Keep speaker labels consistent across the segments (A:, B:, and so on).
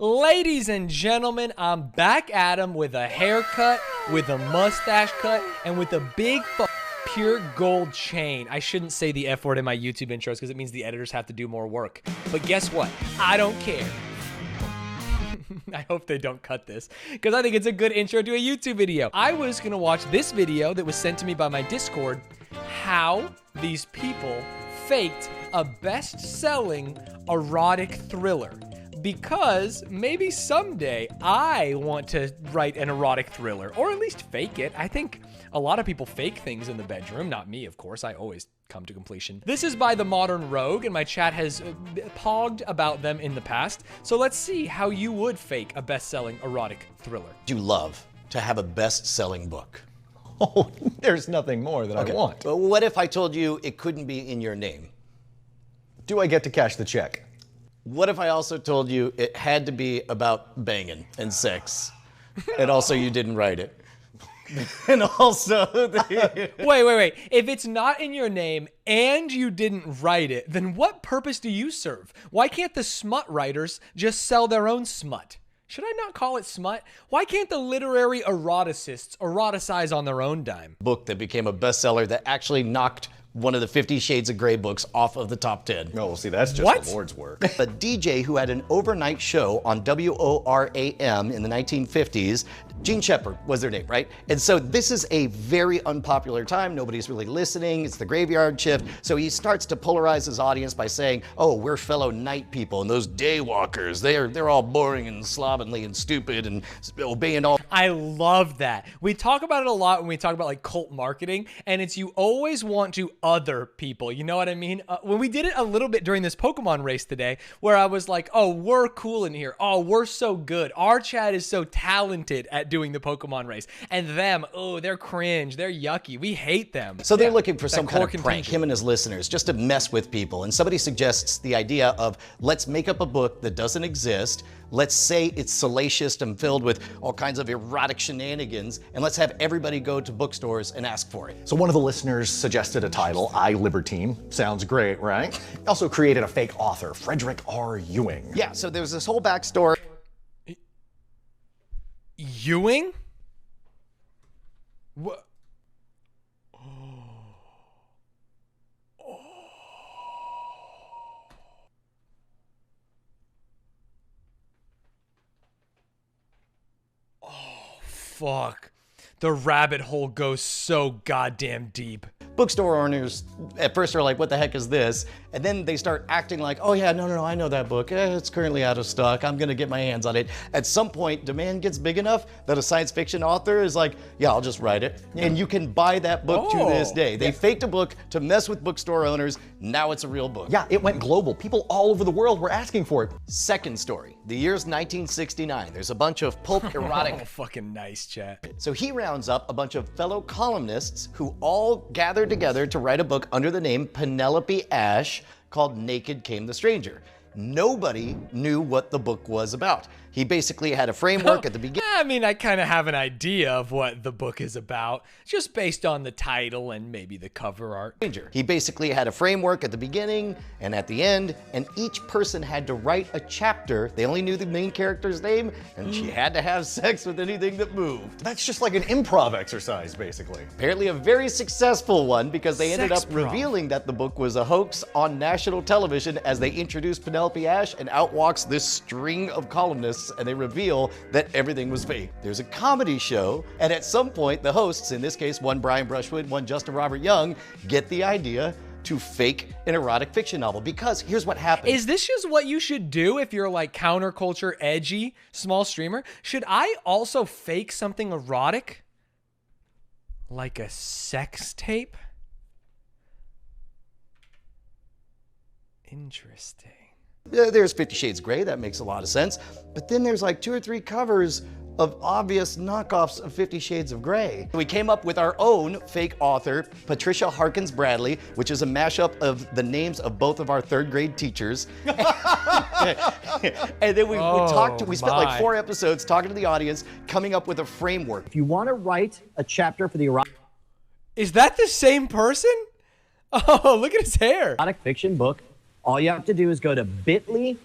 A: Ladies and gentlemen, I'm back at 'em with a haircut, with a mustache cut, and with a big pure gold chain. I shouldn't say the F word in my YouTube intros because it means the editors have to do more work. But guess what? I don't care. I hope they don't cut this because I think it's a good intro to a YouTube video. I was gonna watch this video that was sent to me by my Discord, how these people faked a best-selling erotic thriller. Because maybe someday I want to write an erotic thriller, or at least fake it. I think a lot of people fake things in the bedroom, not me, of course. I always come to completion. This is by The Modern Rogue, and my chat has pogged about them in the past. So let's see how you would fake a best-selling erotic thriller.
B: You love to have a best-selling book.
C: Oh, there's nothing more that I want.
B: But what if I told you it couldn't be in your name?
C: Do I get to cash the check?
B: What if I also told you it had to be about banging and sex, and also you didn't write it? And also...
A: Wait. If it's not in your name and you didn't write it, then what purpose do you serve? Why can't the smut writers just sell their own smut? Should I not call it smut? Why can't the literary eroticists eroticize on their own dime?
B: Book that became a bestseller that actually knocked one of the 50 Shades of Grey books off of the top 10.
C: Oh, well, see, that's just the Lord's work.
B: A DJ who had an overnight show on WORAM in the 1950s, Gene Shepard was their name, right? And so this is a very unpopular time. Nobody's really listening. It's the graveyard shift. So he starts to polarize his audience by saying, oh, we're fellow night people, and those day walkers, they're all boring and slovenly and stupid and obeying all.
A: I love that. We talk about it a lot when we talk about like cult marketing, and it's you always want to other people. You know what I mean? When we did it a little bit during this Pokemon race today, where I was like, oh, we're cool in here. Oh, we're so good. Our chat is so talented at doing the Pokemon race. And them, oh, they're cringe. They're yucky. We hate them.
B: So they're looking for some kind of prank, him and his listeners, just to mess with people. And somebody suggests the idea of, let's make up a book that doesn't exist. Let's say it's salacious and filled with all kinds of erotic shenanigans, and let's have everybody go to bookstores and ask for it.
C: So one of the listeners suggested a title, Libertine. Sounds great, right? He also created a fake author, Frederick R. Ewing.
B: Yeah, so there was this whole backstory.
A: Ewing? What? Fuck. The rabbit hole goes so goddamn deep.
B: Bookstore owners at first are like, what the heck is this? And then they start acting like, oh yeah, no, I know that book. It's currently out of stock. I'm gonna get my hands on it. At some point, demand gets big enough that a science fiction author is like, yeah, I'll just write it. Yeah. And you can buy that book to this day. They faked a book to mess with bookstore owners. Now it's a real book.
C: Yeah, it went global. People all over the world were asking for it.
B: Second story, the year's 1969. There's a bunch of pulp erotic.
A: Oh, fucking nice, chat.
B: So he rounds up a bunch of fellow columnists who all gathered together to write a book under the name Penelope Ash called Naked Came the Stranger. Nobody knew what the book was about. He basically had a framework at the beginning.
A: I mean, I kind of have an idea of what the book is about, just based on the title and maybe the cover art.
B: He basically had a framework at the beginning and at the end, and each person had to write a chapter. They only knew the main character's name, and she had to have sex with anything that moved.
C: That's just like an improv exercise, basically.
B: Apparently a very successful one, because they ended up revealing that the book was a hoax on national television as they introduced Penelope Ash, and out walks this string of columnists, and they reveal that everything was fake. There's a comedy show, and at some point, the hosts, in this case, one Brian Brushwood, one Justin Robert Young, get the idea to fake an erotic fiction novel, because here's what happens.
A: Is this just what you should do if you're like counterculture, edgy, small streamer? Should I also fake something erotic? Like a sex tape? Interesting.
B: There's 50 Shades of Grey, that makes a lot of sense. But then there's like 2 or 3 covers of obvious knockoffs of 50 Shades of Grey. We came up with our own fake author, Patricia Harkins Bradley, which is a mashup of the names of both of our 3rd grade teachers. And then we spent like 4 episodes talking to the audience, coming up with a framework.
D: If you want to write a chapter for the erotic...
A: Is that the same person? Oh, look at his hair.
D: Erotic fiction book, all you have to do is go to bit.ly/the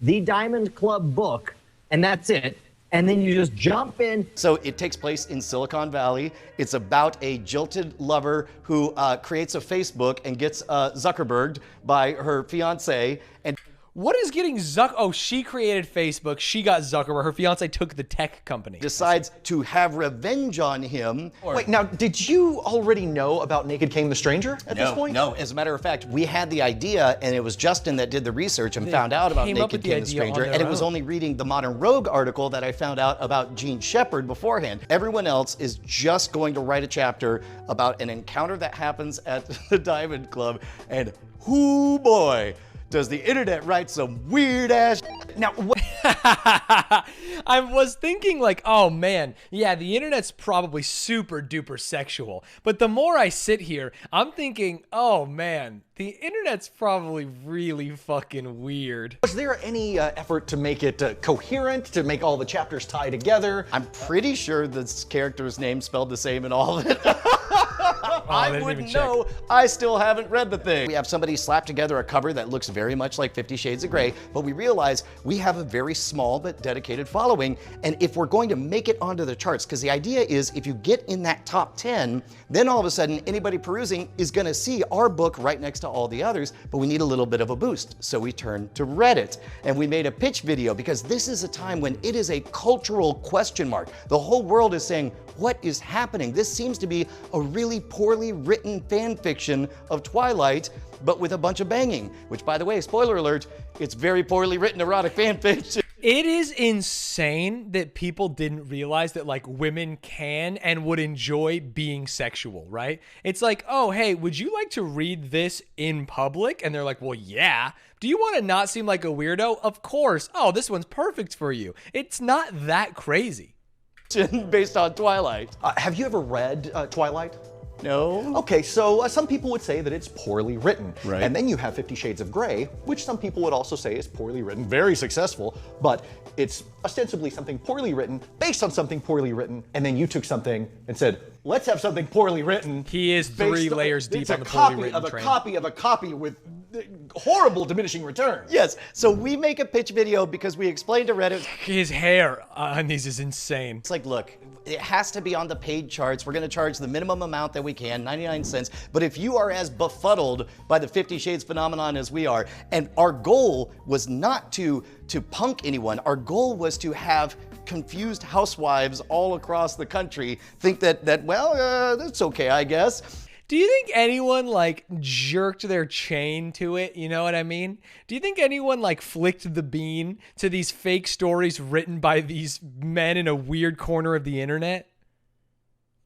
D: the Diamond Club book, and that's it. And then you just jump in.
B: So it takes place in Silicon Valley. It's about a jilted lover who creates a Facebook and gets Zuckerberged by her fiance. And
A: what is getting Oh, she created Facebook. She got Zuckerberg. Her fiance took the tech company.
B: Decides to have revenge on him.
C: Wait, now, did you already know about Naked Came the Stranger at this point?
B: No, as a matter of fact, we had the idea, and it was Justin that did the research and found out about Naked Came the Stranger, and it was only reading the Modern Rogue article that I found out about Gene Shepard beforehand. Everyone else is just going to write a chapter about an encounter that happens at the Diamond Club, and hoo boy, does the internet write some weird ass.
C: Now, what?
A: I was thinking like, oh man, yeah, the internet's probably super duper sexual. But the more I sit here, I'm thinking, oh man, the internet's probably really fucking weird.
C: Was there any effort to make it coherent, to make all the chapters tie together?
B: I'm pretty sure this character's name spelled the same in all of it. I wouldn't know. I still haven't read the thing. We have somebody slap together a cover that looks very much like 50 Shades of Grey, but we realize we have a very small but dedicated following, and if we're going to make it onto the charts, because the idea is if you get in that top 10, then all of a sudden anybody perusing is going to see our book right next to all the others, but we need a little bit of a boost. So we turned to Reddit, and we made a pitch video because this is a time when it is a cultural question mark. The whole world is saying, what is happening? This seems to be a really poorly written fan fiction of Twilight, but with a bunch of banging, which, by the way, spoiler alert, it's very poorly written erotic fan fiction.
A: It is insane that people didn't realize that like women can and would enjoy being sexual, right? It's like, oh, hey, would you like to read this in public? And they're like, well, yeah. Do you want to not seem like a weirdo? Of course. Oh, this one's perfect for you. It's not that crazy.
B: Based on Twilight.
C: Have you ever read Twilight?
B: No.
C: Okay, so some people would say that it's poorly written.
B: Right.
C: And then you have 50 Shades of Grey, which some people would also say is poorly written, very successful, but it's ostensibly something poorly written, based on something poorly written, and then you took something and said, let's have something poorly written.
A: He is 3 layers deep on the poorly written train.
C: It's a copy of a copy with horrible diminishing returns.
B: Yes, so we make a pitch video because we explained to Reddit.
A: His hair on these is insane.
B: It's like, look, it has to be on the paid charts. We're going to charge the minimum amount that we can, 99 cents. But if you are as befuddled by the 50 Shades phenomenon as we are, and our goal was not to punk anyone, our goal was to have confused housewives all across the country think that that's okay, I guess.
A: Do you think anyone like jerked their chain to it? You know what I mean? Do you think anyone like flicked the bean to these fake stories written by these men in a weird corner of the internet?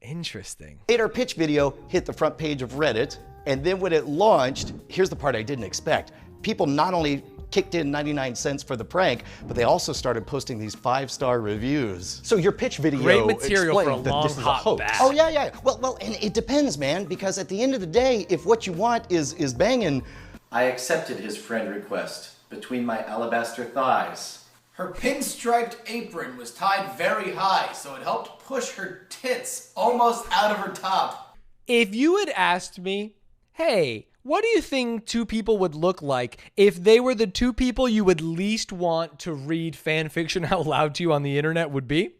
A: Interesting.
B: Our pitch video hit the front page of Reddit, and then when it launched, here's the part I didn't expect. People not only kicked in 99 cents for the prank, but they also started posting these 5-star reviews.
C: So your pitch video
A: Great material for a
C: explained that
A: long
C: this is a
A: hot
C: hoax.
A: bath.
B: Oh yeah. Well, and it depends, man, because at the end of the day, if what you want is banging.
E: I accepted his friend request between my alabaster thighs. Her pinstriped apron was tied very high, so it helped push her tits almost out of her top.
A: If you had asked me, hey, what do you think two people would look like if they were the two people you would least want to read fan fiction out loud to you on the internet would be?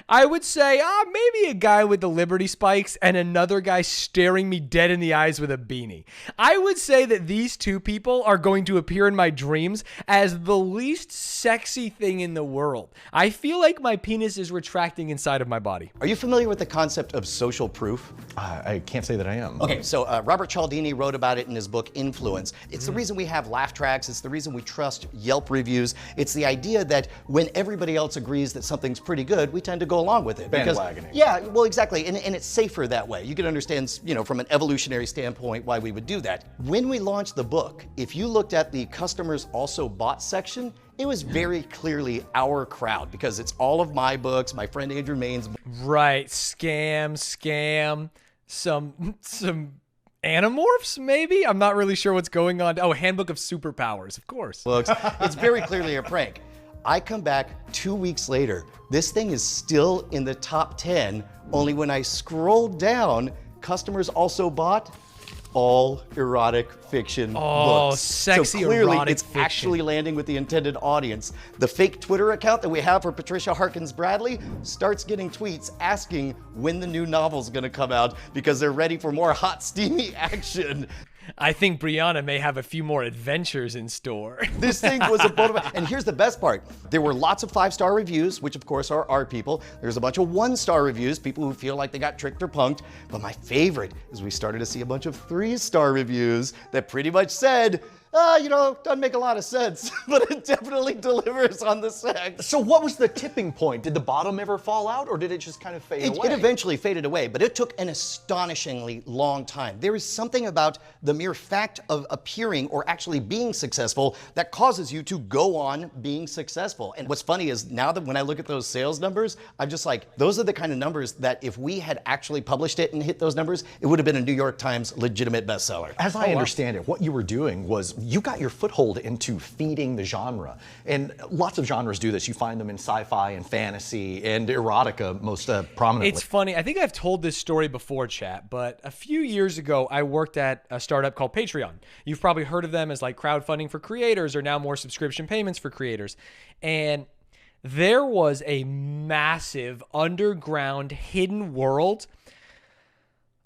A: I would say, maybe a guy with the Liberty spikes and another guy staring me dead in the eyes with a beanie. I would say that these two people are going to appear in my dreams as the least sexy thing in the world. I feel like my penis is retracting inside of my body.
B: Are you familiar with the concept of social proof?
C: I can't say that I am.
B: Okay, so Robert Cialdini wrote about it in his book Influence. It's the reason we have laugh tracks. It's the reason we trust Yelp reviews. It's the idea that when everybody else agrees that something's pretty good, we tend to go along with it.
C: Bandwagoning.
B: Yeah, well, exactly. And it's safer that way. You can understand, from an evolutionary standpoint, why we would do that. When we launched the book, if you looked at the customers also bought section, it was very clearly our crowd because it's all of my books, my friend Andrew Main's.
A: Right, scam. Some Animorphs, maybe? I'm not really sure what's going on. Oh, Handbook of Superpowers, of course.
B: Books. It's very clearly a prank. I come back 2 weeks later. This thing is still in the top 10, only when I scroll down, customers also bought all erotic fiction books.
A: Sexy
B: so clearly
A: erotic
B: it's
A: fiction.
B: actually landing with the intended audience. The fake Twitter account that we have for Patricia Harkins Bradley starts getting tweets asking when the new novel's gonna come out because they're ready for more hot, steamy action.
A: I think Brianna may have a few more adventures in store.
B: This thing was a bona fide. And here's the best part. There were lots of 5-star reviews, which of course are our people. There's a bunch of 1-star reviews, people who feel like they got tricked or punked. But my favorite is we started to see a bunch of 3-star reviews that pretty much said, doesn't make a lot of sense, but it definitely delivers on the sex.
C: So what was the tipping point? Did the bottom ever fall out, or did it just kind of fade away?
B: It eventually faded away, but it took an astonishingly long time. There is something about the mere fact of appearing or actually being successful that causes you to go on being successful. And what's funny is now that when I look at those sales numbers, I'm just like, those are the kind of numbers that if we had actually published it and hit those numbers, it would have been a New York Times legitimate bestseller.
C: As I understand it, what you were doing was you got your foothold into feeding the genre. And lots of genres do this. You find them in sci-fi and fantasy and erotica most prominently.
A: It's funny. I think I've told this story before, chat, but a few years ago, I worked at a startup called Patreon. You've probably heard of them as like crowdfunding for creators or now more subscription payments for creators. And there was a massive underground hidden world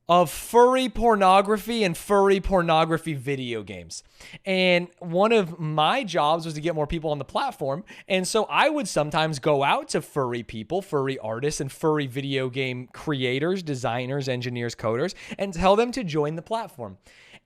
A: of furry pornography and furry pornography video games. And one of my jobs was to get more people on the platform. And so I would sometimes go out to furry people, furry artists, and furry video game creators, designers, engineers, coders, and tell them to join the platform.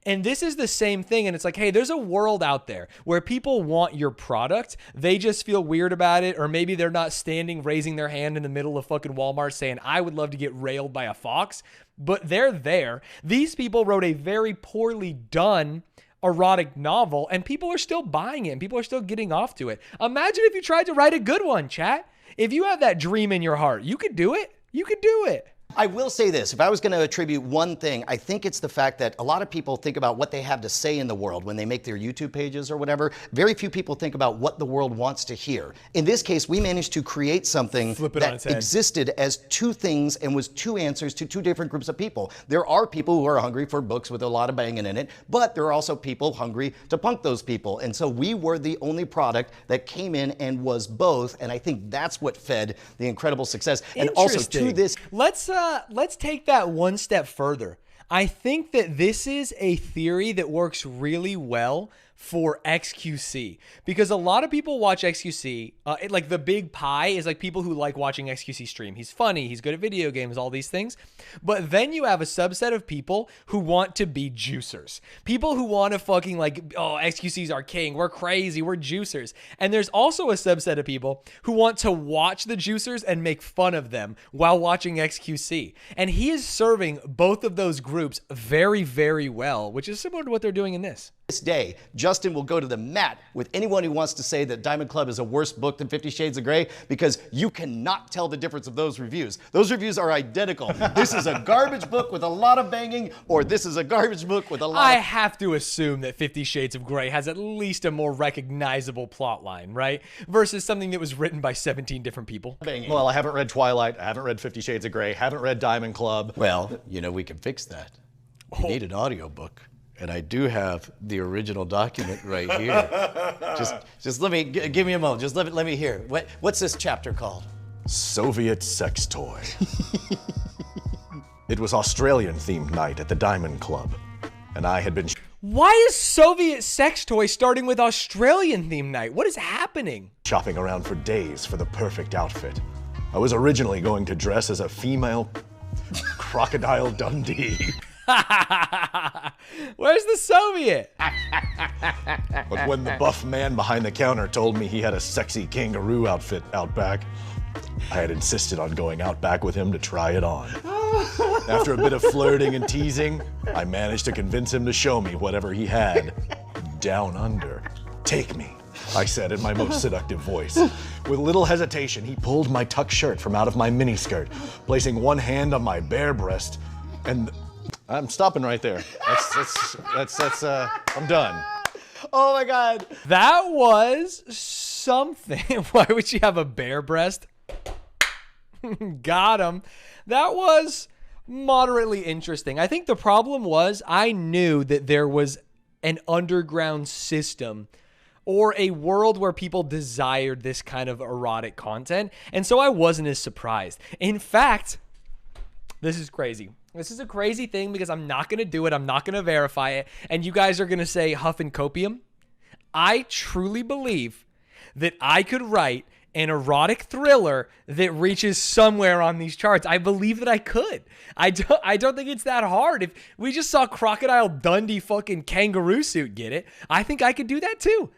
A: And this is the same thing. And it's like, hey, there's a world out there where people want your product. They just feel weird about it. Or maybe they're not raising their hand in the middle of fucking Walmart saying, I would love to get railed by a fox. But they're there. These people wrote a very poorly done erotic novel and people are still buying it and people are still getting off to it. Imagine if you tried to write a good one, chat. If you have that dream in your heart, you could do it. You could do it.
B: I will say this, if I was going to attribute one thing, I think it's the fact that a lot of people think about what they have to say in the world when they make their YouTube pages or whatever. Very few people think about what the world wants to hear. In this case, we managed to create something that existed as two things and was two answers to two different groups of people. There are people who are hungry for books with a lot of banging in it, but there are also people hungry to punk those people. And so we were the only product that came in and was both, and I think that's what fed the incredible success. And also to this...
A: Let's take that one step further. I think that this is a theory that works really well for XQC because a lot of people watch XQC. Like the big pie is like people who like watching XQC stream. He's funny. He's good at video games, all these things. But then you have a subset of people who want to be juicers. People who want to fucking like, oh, XQC's our king. We're crazy. We're juicers. And there's also a subset of people who want to watch the juicers and make fun of them while watching XQC. And he is serving both of those groups very, very well, which is similar to what they're doing in this.
B: This day, Justin will go to the mat with anyone who wants to say that Diamond Club is a worse book than 50 Shades of Grey because you cannot tell the difference of those reviews. Those reviews are identical. This is a garbage book with a lot of banging, or this is a garbage book with a lot
A: I
B: of...
A: have to assume that 50 Shades of Grey has at least a more recognizable plot line, right? Versus something that was written by 17 different people.
B: banging.
C: Well, I haven't read Twilight, I haven't read 50 Shades of Grey, haven't read Diamond Club.
B: Well, we can fix that. We need an audiobook. And I do have the original document right here. just let me, give me a moment. Just let me hear. What's this chapter called?
C: Soviet sex toy. It was Australian-themed night at the Diamond Club, and I had been...
A: Why is Soviet sex toy starting with Australian theme night? What is happening?
C: Shopping around for days for the perfect outfit. I was originally going to dress as a female Crocodile Dundee.
A: Where's the Soviet?
C: But when the buff man behind the counter told me he had a sexy kangaroo outfit out back, I had insisted on going out back with him to try it on. After a bit of flirting and teasing, I managed to convince him to show me whatever he had down under. Take me, I said in my most seductive voice. With little hesitation, he pulled my tuck shirt from out of my miniskirt, placing one hand on my bare breast, and I'm stopping right there. I'm done.
B: Oh my God.
A: That was something. Why would she have a bare breast? Got him. That was moderately interesting. I think the problem was I knew that there was an underground system or a world where people desired this kind of erotic content. And so I wasn't as surprised. In fact, this is crazy. This is a crazy thing because I'm not going to do it. I'm not going to verify it. And you guys are going to say huff and copium. I truly believe that I could write an erotic thriller that reaches somewhere on these charts. I believe that I could. I don't think it's that hard. If we just saw Crocodile Dundee fucking kangaroo suit get it, I think I could do that too.